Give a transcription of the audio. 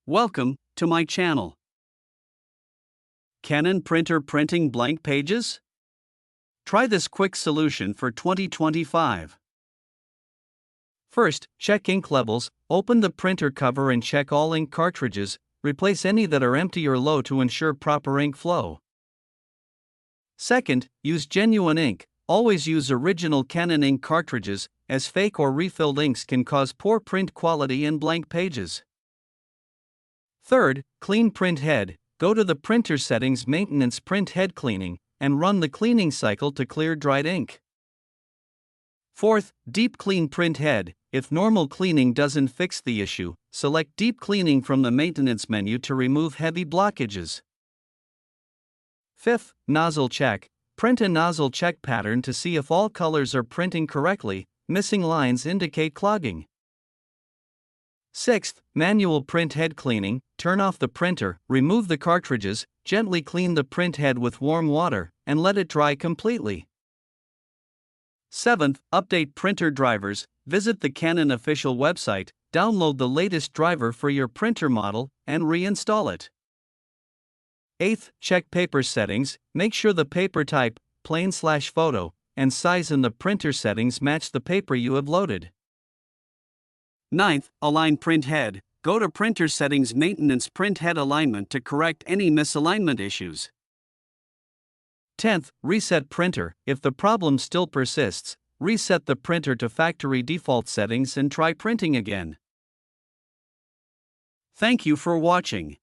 Welcome to my channel. Canon printer printing blank pages? Try this quick solution for 2025. First, check ink levels, open the printer cover and check all ink cartridges, replace any that are empty or low to ensure proper ink flow. Second, use genuine ink. Always use original Canon ink cartridges, as fake or refilled inks can cause poor print quality in blank pages. Third, clean print head. Go to the printer settings, maintenance print head cleaning, and run the cleaning cycle to clear dried ink. Fourth, deep clean print head. If normal cleaning doesn't fix the issue, select deep cleaning from the maintenance menu to remove heavy blockages. Fifth, nozzle check. Print a nozzle check pattern to see if all colors are printing correctly. Missing lines indicate clogging. Sixth, manual print head cleaning. Turn off the printer, remove the cartridges, gently clean the print head with warm water, and let it dry completely. Seventh, update printer drivers. Visit the Canon official website, download the latest driver for your printer model, and reinstall it. Eighth, check paper settings. Make sure the paper type, plain/photo, and size in the printer settings match the paper you have loaded. Ninth, align print head. Go to printer settings, maintenance print head alignment to correct any misalignment issues. 10th, reset printer. If the problem still persists, reset the printer to factory default settings and try printing again. Thank you for watching.